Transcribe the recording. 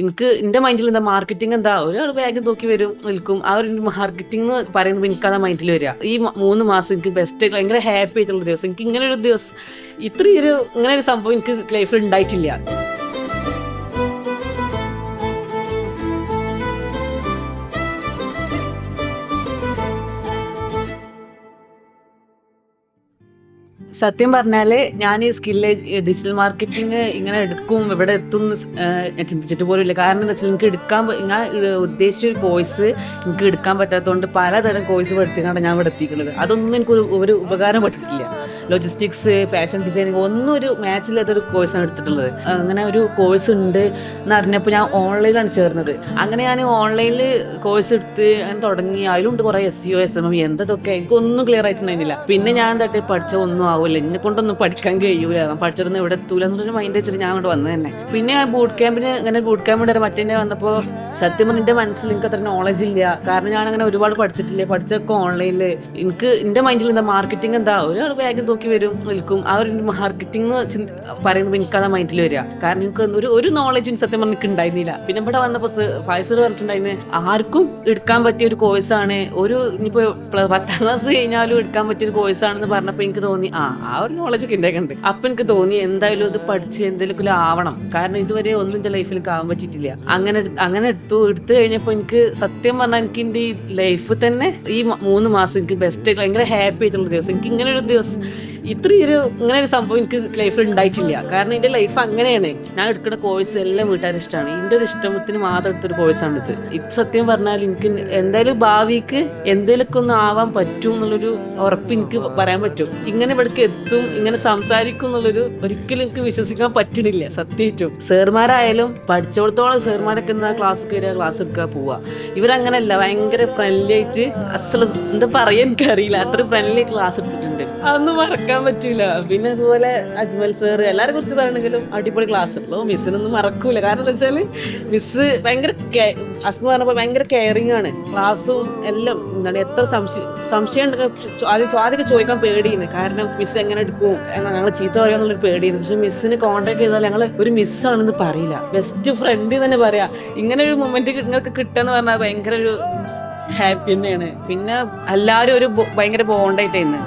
എനിക്ക് എൻ്റെ മൈൻഡിൽ എന്താ മാർക്കറ്റിംഗ് എന്താ ഒരാൾ ബാഗ് നോക്കി വരും നിൽക്കും. ആ ഒരു മാർക്കറ്റിംഗ് പറയുമ്പോൾ എനിക്കതാ മൈൻഡിൽ വരിക. ഈ 3 മാസം എനിക്ക് ബെസ്റ്റ് ഭയങ്കര ഹാപ്പി ആയിട്ടുള്ള ദിവസം. എനിക്ക് ഇങ്ങനെ ഒരു ദിവസം ഇങ്ങനെ ഒരു സംഭവം എനിക്ക് ലൈഫിൽ ഉണ്ടായിട്ടില്ല. സത്യം പറഞ്ഞാല് ഞാൻ ഈ സ്കില്ല് ഡിജിറ്റൽ മാർക്കറ്റിംഗ് ഇങ്ങനെ എടുക്കും ഇവിടെ എത്തും ചിന്തിച്ചിട്ട് പോലും ഇല്ല. കാരണം എന്താ വെച്ചാൽ എനിക്ക് ഞാൻ ഉദ്ദേശിച്ച ഒരു കോഴ്സ് എനിക്ക് എടുക്കാൻ പറ്റാത്തതുകൊണ്ട് പലതരം കോഴ്സ് പഠിച്ചിട്ടാണ് ഞാൻ ഇവിടെ എത്തിക്കുന്നത്. അതൊന്നും എനിക്ക് ഒരു ഉപകാരം പെട്ടിട്ടില്ല. ലോജിസ്റ്റിക്സ്, ഫാഷൻ ഡിസൈനിങ് ഒന്നും ഒരു മാച്ചില്ലാത്തൊരു കോഴ്സാണ് എടുത്തിട്ടുള്ളത്. അങ്ങനെ ഒരു കോഴ്സ് ഉണ്ട് എന്ന് അറിഞ്ഞപ്പോൾ ഞാൻ ഓൺലൈനിലാണ് ചേർന്നത്. അങ്ങനെ ഞാൻ ഓൺലൈനിൽ കോഴ്സ് എടുത്ത് അങ്ങനെ തുടങ്ങി. അതിലുണ്ട് കുറേ SEO, SMM എന്തൊക്കെ എനിക്കൊന്നും ക്ലിയർ ആയിട്ടുണ്ടായിരുന്നില്ല. പിന്നെ ഞാൻ തട്ടി പഠിച്ച ഒന്നും ആവില്ല, എന്നെ കൊണ്ടൊന്നും പഠിക്കാൻ കഴിയൂല, ഞാൻ പഠിച്ചിട്ടൊന്നും ഇവിടെ എത്തൂല എന്നൊരു മൈൻഡ് വെച്ചിട്ട് ഞാൻ അങ്ങോട്ട് വന്നത് തന്നെ. പിന്നെ ഞാൻ ബൂട്ട് ക്യാമ്പിന് വരെ മറ്റേ വന്നപ്പോൾ സത്യം പറഞ്ഞ എൻ്റെ മനസ്സിൽ എനിക്ക് അത്ര നോളജ് ഇല്ല. കാരണം ഞാൻ അങ്ങനെ ഒരുപാട് പഠിച്ചിട്ടില്ല, പഠിച്ചൊക്കെ ഓൺലൈനിൽ. എനിക്ക് എൻ്റെ മൈൻഡിൽ എന്താ മാർക്കറ്റിംഗ് എന്താ ഒരാൾ ബാഗ് നോക്കി വരും നിൽക്കും. ആ ഒരു മാർക്കറ്റിംഗ് പറയുമ്പോൾ എനിക്കതാ മൈൻഡിൽ വരിക. കാരണം എനിക്ക് ഒരു നോളജും സത്യം പറഞ്ഞാൽ എനിക്ക് ഉണ്ടായിരുന്നില്ല. പിന്നെ ഇവിടെ വന്നപ്പോൾ ഫൈസർ പറഞ്ഞിട്ടുണ്ടായിരുന്നു ആർക്കും എടുക്കാൻ പറ്റിയ ഒരു കോഴ്സാണ്, ഇനിയിപ്പോൾ 10ാം ക്ലാസ് കഴിഞ്ഞാലും എടുക്കാൻ പറ്റിയ ഒരു കോഴ്സാണെന്ന് പറഞ്ഞപ്പോൾ എനിക്ക് തോന്നി ആ ഒരു നോളജൊക്കെ ഉണ്ടായിട്ടുണ്ട്. അപ്പം എനിക്ക് തോന്നി എന്തായാലും ഇത് പഠിച്ച് എന്തെങ്കിലും ആവണം. കാരണം ഇതുവരെ ഒന്നും എൻ്റെ ലൈഫിൽ ആവാൻ പറ്റിയിട്ടില്ല. അങ്ങനെ എടുത്തു കഴിഞ്ഞപ്പോൾ എനിക്ക് സത്യം പറഞ്ഞാൽ എനിക്ക് എൻ്റെ ഈ ലൈഫ് തന്നെ ഈ 3 മാസം എനിക്ക് ബെസ്റ്റ് ഭയങ്കര ഹാപ്പി ആയിട്ടുള്ള ദിവസം. എനിക്ക് ഇങ്ങനെ ഒരു ദിവസം ഇങ്ങനെ ഒരു സംഭവം എനിക്ക് ലൈഫിൽ ഉണ്ടായിട്ടില്ല. കാരണം എൻ്റെ ലൈഫ് അങ്ങനെയാണ്. ഞാൻ എടുക്കുന്ന കോഴ്സ് എല്ലാം വീട്ടുകാർ ഇഷ്ടമാണ്. എൻ്റെ ഒരു ഇഷ്ടത്തിന് മാത്രം എടുത്തൊരു കോഴ്സാണിത്. ഇപ്പം സത്യം പറഞ്ഞാൽ എനിക്ക് എന്തായാലും ഭാവിക്ക് എന്തെങ്കിലുമൊക്കെ ഒന്ന് ആവാൻ പറ്റും എന്നുള്ളൊരു ഉറപ്പ് എനിക്ക് പറയാൻ പറ്റും. ഇങ്ങനെ ഇവിടേക്ക് എത്തും, ഇങ്ങനെ സംസാരിക്കും ഒരിക്കലും എനിക്ക് വിശ്വസിക്കാൻ പറ്റണില്ല സത്യമായിട്ടും. സാർമാരായാലും പഠിച്ചോടത്തോളം സാർമാരൊക്കെ എന്താ ക്ലാസ് കയറുക, ക്ലാസ് എടുക്കുക, പോവുക. ഇവരങ്ങനെയല്ല, ഭയങ്കര ഫ്രണ്ട്ലി ആയിട്ട് എന്താ പറയാൻ എനിക്കറിയില്ല, അത്ര ഫ്രണ്ട്ലി ക്ലാസ് എടുത്തിട്ടുണ്ട്. അതൊന്നും മറക്കാൻ പറ്റൂല. പിന്നെ അതുപോലെ അജ്മൽ സാർ എല്ലാരെ കുറിച്ച് പറയണെങ്കിലും അടിപൊളി ക്ലാസ് ഉള്ളൂ. മിസ്സിനൊന്നും മറക്കൂല. കാരണം എന്താ വെച്ചാൽ മിസ്സ് ഭയങ്കര അസ്മ പറഞ്ഞപ്പോൾ ഭയങ്കര കെയറിങ് ആണ്. ക്ലാസ്സും എല്ലാം എന്താണ് എത്ര സംശയം ആദ്യമൊക്കെ ചോദിക്കാൻ പേടിയുന്നു. കാരണം മിസ് എങ്ങനെ എടുക്കും, ഞങ്ങൾ ചീത്ത പറയാന്നുള്ളൊരു പേടിയുന്നു. പക്ഷെ മിസ്സിന് കോൺടാക്ട് ചെയ്താൽ ഞങ്ങൾ ഒരു മിസ്സാണെന്ന് പറയില്ല, ബെസ്റ്റ് ഫ്രണ്ട് തന്നെ പറയാം. ഇങ്ങനെ ഒരു മൊമെന്റ് നിങ്ങൾക്ക് കിട്ടുകയെന്ന് പറഞ്ഞാൽ ഭയങ്കര ഒരു ഹാപ്പി തന്നെയാണ്. പിന്നെ എല്ലാവരും ഭയങ്കര ബോണ്ടായിട്ടായിരുന്നു.